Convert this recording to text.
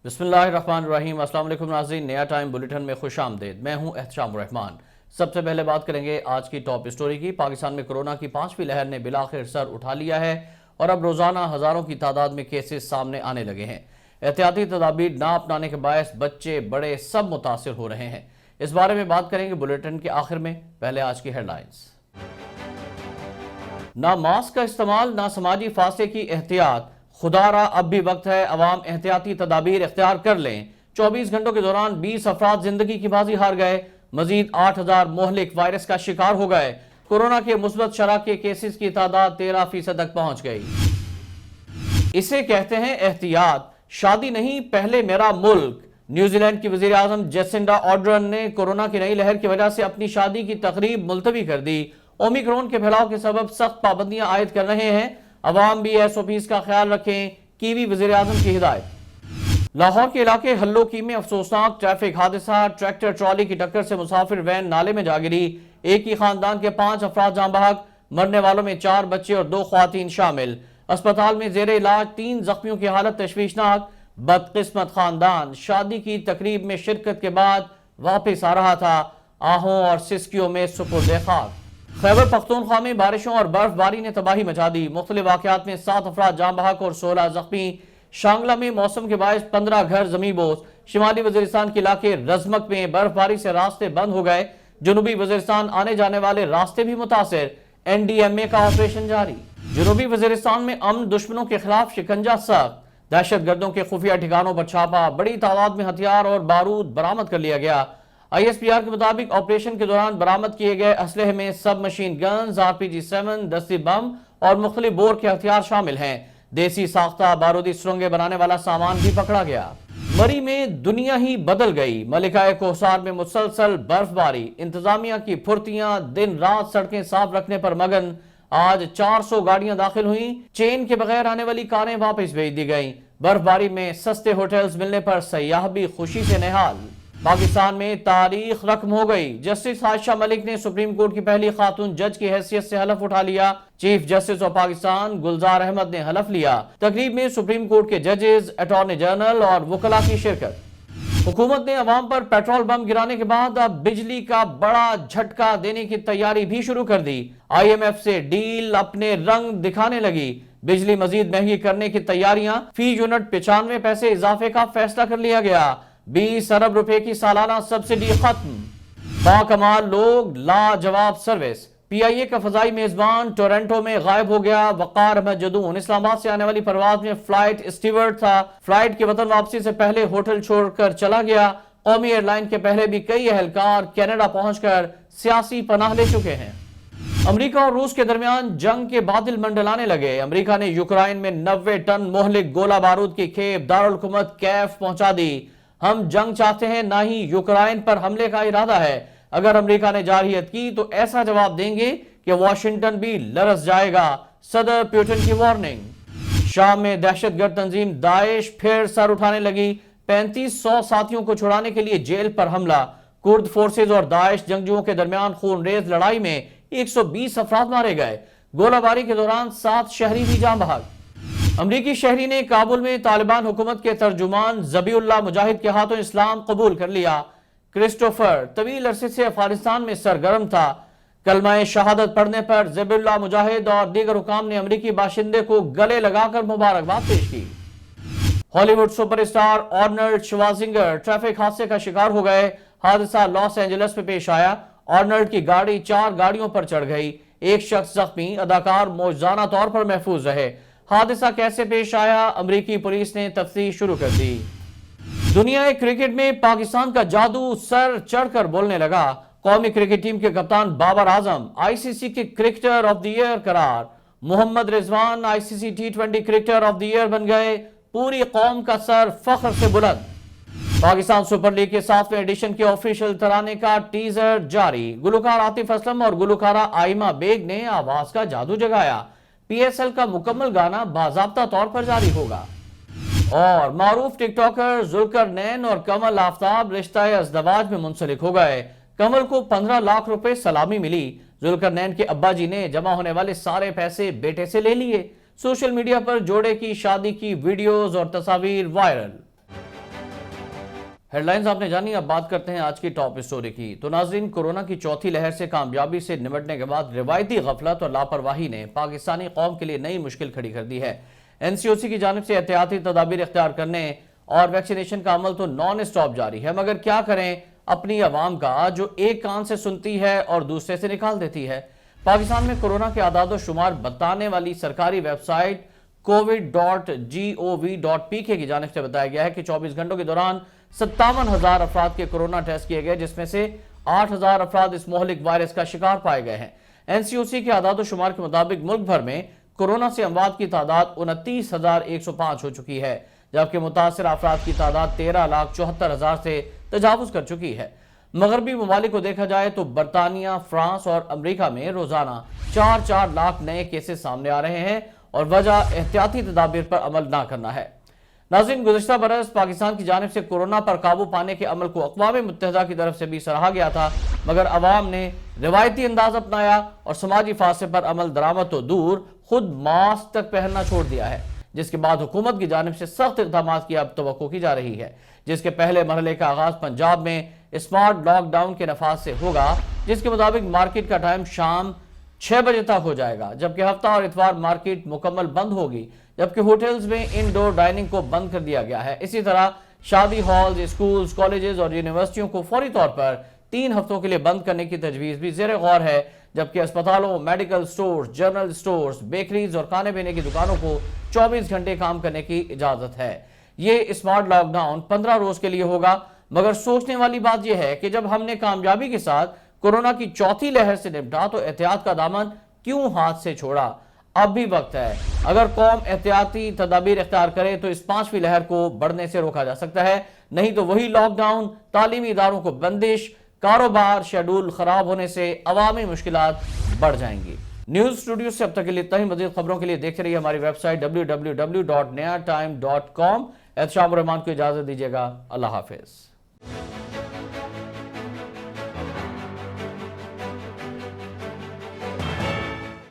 बिस्मिल्लाहिर्रहमानिर्रहीम। अस्सलाम वालेकुम नाज़रीन, नया टाइम बुलेटिन में खुश आमदीद। मैं हूं एहतशाम रहमान। सबसे पहले बात करेंगे आज की टॉप स्टोरी की। पाकिस्तान में कोरोना की 5वीं लहर ने बिलाखिर सर उठा लिया है और अब रोजाना हजारों की तादाद में केसेस सामने आने लगे हैं। एहतियाती तदाबीर ना अपनाने के बायस बच्चे बड़े सब मुतासिर हो रहे हैं। इस बारे में बात करेंगे बुलेटिन के आखिर में। पहले आज की हेडलाइंस। ना मास्क का इस्तेमाल, ना समाजी फासले की एहतियात। खुदारा अब भी वक्त है अवाम एहतियाती तदाबीर इख्तियार कर लें। 24 घंटों के दौरान 20 अफराद जिंदगी की बाजी हार गए। मजीद 8000 मोहलिक वायरस का शिकार हो गए। कोरोना के मुस्बत शरह के केसेस की तादाद 13% तक पहुंच गई। इसे कहते हैं एहतियात, शादी नहीं पहले मेरा मुल्क। न्यूजीलैंड की वजीर आजम जेसिंडा आर्डर्न ने कोरोना की नई लहर की वजह से अपनी शादी की तकरीब मुलतवी कर दी। ओमिक्रॉन के फैलाव के सबब सख्त पाबंदियां आयद कर रहे हैं। अवाम भी SOPs का ख्याल रखें, कीवी वजीर आजम की हिदायत। लाहौर के इलाके हल्लोकी में अफसोसनाक ट्रैफिक हादसा। ट्रैक्टर ट्रॉली की टक्कर से मुसाफिर वैन नाले में जा गिरी। एक ही खानदान के 5 अफराद जाँ बहक। मरने वालों में 4 बच्चे और 2 ख्वातीन शामिल। अस्पताल में जेर इलाज 3 जख्मियों की हालत तशवीशनाक। बदकिस्मत खानदान शादी की तकरीब में शिरकत के बाद वापस आ रहा था। आहों और सिस्कियों में सुपुर्द खाक। खैबर पख्तूनख्वा में बारिशों और बर्फबारी ने तबाही मचा दी। मुख्तलिफ वाक़यात में 7 अफराद जाँ बहक और 16 जख्मी। शांगला में मौसम के बायस 15 घर ज़मींदोज़। शिमाली वज़ीरिस्तान के इलाके रजमक में बर्फबारी से रास्ते बंद हो गए। जनूबी वज़ीरिस्तान आने जाने वाले रास्ते भी मुतासिर। NDMA का ऑपरेशन जारी। जनूबी वज़ीरिस्तान में अमन दुश्मनों के खिलाफ शिकंजा सख्त। दहशत गर्दों के खुफिया ठिकानों पर छापा। बड़ी तादाद में हथियार और बारूद बरामद कर लिया गया। ISPR के मुताबिक ऑपरेशन के दौरान बरामद किए गए असलहे में सब मशीन गन्स, RPG-7, दस्ती बम और मुख्तलिफ बोर के हथियार शामिल हैं। देसी साख्ता बारूदी सुरंगें बनाने वाला सामान भी पकड़ा गया। मरी में दुनिया ही बदल गई। मलिकाए कोहसार में मुसलसल बर्फबारी। इंतजामिया की फुर्तियां दिन रात सड़कें साफ रखने पर मगन। आज 400 गाड़ियां दाखिल हुई। चेन के बगैर आने वाली कारें वापस भेज दी गई। बर्फबारी में सस्ते होटल्स मिलने पर सयाह भी खुशी से निहाल। पाकिस्तान में तारीख रकम हो गई। जस्टिस आयशा मलिक ने सुप्रीम कोर्ट की पहली खातून जज की हैसियत से हलफ उठा लिया। चीफ जस्टिस ऑफ पाकिस्तान गुलजार अहमद ने हलफ लिया। तकरीब में सुप्रीम कोर्ट के जजेस, अटॉर्नी जनरल और वकला की शिरकत। हुकूमत ने अवाम पर पेट्रोल बम गिराने के बाद अब बिजली का बड़ा झटका देने की तैयारी भी शुरू कर दी। IMF से डील अपने रंग दिखाने लगी। बिजली मजीद महंगी करने की तैयारियां। फी यूनिट 95 पैसे इजाफे का फैसला कर लिया गया। 20 अरब रुपए की सालाना सब्सिडी खत्म। बाकमाल लोग, लाजवाब सर्विस। PIA का फजाई मेजबान टोरंटो में गायब हो गया। वकार अहमद जदून इस्लामाबाद से आने वाली परवाज में फ्लाइट स्टीवर्ड था। फ्लाइट की वतन वापसी से पहले होटल छोड़कर चला गया। कौमी एयरलाइन के पहले भी कई अहलकार कनाडा पहुंचकर सियासी पनाह ले चुके हैं। अमेरिका और रूस के दरमियान जंग के बादल मंडलाने लगे। अमेरिका ने यूक्रेन में 90 टन मोहलिक गोला बारूद की खेप दारुल हुकूमत कैफ पहुंचा दी। हम जंग चाहते हैं, ना ही यूक्रेन पर हमले का इरादा है। अगर अमेरिका ने जारहियत की तो ऐसा जवाब देंगे कि वाशिंगटन भी लरस जाएगा। सदर पुतिन की वार्निंग। शाम में दहशतगर्द तंजीम दाइश फिर सर उठाने लगी। 3500 साथियों को छुड़ाने के लिए जेल पर हमला। कुर्द फोर्सेज और दाइश जंगजुओं के दरमियान खूनरेज लड़ाई में 120 अफराद मारे गए। गोलाबारी के दौरान 7 शहरी भी जाँ बहक। अमरीकी शहरी ने काबुल में तालिबान हुकूमत के तर्जुमान ज़बीउल्लाह मुजाहिद के हाथों इस्लाम कबूल कर लिया। क्रिस्टोफर तवील अरसे से अफगानिस्तान में सरगर्म था। कलमाए शहादत पढ़ने पर ज़बीउल्लाह मुजाहिद और दीगर हुकाम ने अमरीकी बाशिंदे को गले लगाकर मुबारकबाद पेश की। Hollywood superstar Arnold Schwarzenegger traffic हादसे का शिकार हो गए। हादसा लॉस एंजलिस में पेश आया। आर्नल्ड की गाड़ी 4 गाड़ियों पर चढ़ गई। एक शख्स जख्मी। अदाकार मौजूदा तौर पर महफूज रहे। हादसा कैसे पेश आया, अमरीकी पुलिस ने तफ्तीश शुरू कर दी। दुनिया क्रिकेट में पाकिस्तान का जादू सर चढ़कर बोलने लगा। कौमी क्रिकेट टीम के कप्तान बाबर आजम ICC के क्रिकेटर ऑफ द ईयर करार। Mohammad Rizwan ICC T20 cricketer of the year बन गए। पूरी कौम का सर फख्र से बुलंद। पाकिस्तान सुपर लीग के 7वें एडिशन के ऑफिशियल तराने का टीजर जारी। गुलकार आतिफ असलम और गुलकारा आइमा बेग ने आवाज का जादू जगाया। PSL का मुकम्मल गाना बाज़ाब्ता तौर पर जारी होगा। और मारूफ टिकटॉकर जुल्करनैन और कमल आफ्ताब रिश्ता अज़दवाज में मुंसलिक हो गए। कमल को 15 लाख रुपए सलामी मिली। जुल्करनैन के अब्बा जी ने जमा होने वाले सारे पैसे बेटे से ले लिए। सोशल मीडिया पर जोड़े की शादी की वीडियोस और तस्वीर वायरल। ہیڈ لائنز آپ نے جانی، اب بات کرتے ہیں آج کی ٹاپ سٹوری کی۔ تو ناظرین، کورونا کی چوتھی لہر سے کامیابی سے نمٹنے کے بعد روایتی غفلت اور لاپرواہی نے پاکستانی قوم کے لیے نئی مشکل کھڑی کر دی ہے۔ NCOC کی جانب سے احتیاطی تدابیر اختیار کرنے اور ویکسینیشن کا عمل تو نان اسٹاپ جاری ہے، مگر کیا کریں اپنی عوام کا جو ایک کان سے سنتی ہے اور دوسرے سے نکال دیتی ہے۔ پاکستان میں کورونا کے اعداد و شمار بتانے والی سرکاری ویب سائٹ covid.gov.pk کی جانب سے بتایا گیا ہے کہ 24 گھنٹوں کے دوران 57,000 افراد کے کورونا ٹیسٹ کیے گئے، جس میں سے 8,000 افراد اس مہلک وائرس کا شکار پائے گئے ہیں۔ NCOC کے اعداد و شمار کے مطابق ملک بھر میں کورونا سے اموات کی تعداد 29,105 ہو چکی ہے، جبکہ متاثر افراد کی تعداد 13,74,000 سے تجاوز کر چکی ہے۔ مغربی ممالک کو دیکھا جائے تو برطانیہ، فرانس اور امریکہ میں روزانہ 4 لاکھ نئے کیسز سامنے آ رہے ہیں، اور وجہ احتیاطی تدابیر پر عمل نہ کرنا ہے۔ ناظرین، گزشتہ برس پاکستان کی جانب سے کورونا پر قابو پانے کے عمل کو اقوام متحدہ کی طرف سے بھی سراہا گیا تھا، مگر عوام نے روایتی انداز اپنایا اور سماجی فاصلے پر عمل درآمد تو دور، خود ماسک تک پہننا چھوڑ دیا ہے، جس کے بعد حکومت کی جانب سے سخت اقدامات کی اب توقع کی جا رہی ہے، جس کے پہلے مرحلے کا آغاز پنجاب میں اسمارٹ لاک ڈاؤن کے نفاذ سے ہوگا، جس کے مطابق مارکیٹ کا ٹائم شام 6 بجے تک ہو جائے گا، جبکہ ہفتہ اور اتوار مارکیٹ مکمل بند ہوگی، جبکہ ہوٹلز میں انڈور ڈائننگ کو بند کر دیا گیا ہے۔ اسی طرح شادی ہالز، اسکولز، کالجز اور یونیورسٹیوں کو فوری طور پر 3 ہفتوں کے لیے بند کرنے کی تجویز بھی زیر غور ہے، جبکہ اسپتالوں، medical stores, general stores, bakeries اور کھانے پینے کی دکانوں کو 24 گھنٹے کام کرنے کی اجازت ہے۔ یہ اسمارٹ لاک ڈاؤن 15 روز کے لیے ہوگا، مگر سوچنے والی بات یہ ہے کہ جب ہم نے کامیابی کے ساتھ کورونا کی چوتھی لہر سے نمٹا تو احتیاط کا دامن کیوں ہاتھ سے چھوڑا؟ اب بھی وقت ہے۔ اگر قوم احتیاطی تدابیر اختیار کرے تو اس 5ویں لہر کو بڑھنے سے روکا جا سکتا ہے، نہیں تو وہی لاک ڈاؤن، تعلیمی اداروں کو بندش، کاروبار شیڈول خراب ہونے سے عوامی مشکلات بڑھ جائیں گی۔ نیوز اسٹوڈیو سے اب تک کے لیے اتنا ہی۔ مزید خبروں کے لیے دیکھتے رہیے ہماری ویب سائٹ www.nayatime.com۔ احتشام الرحمان کو اجازت دیجیے گا۔ اللہ حافظ۔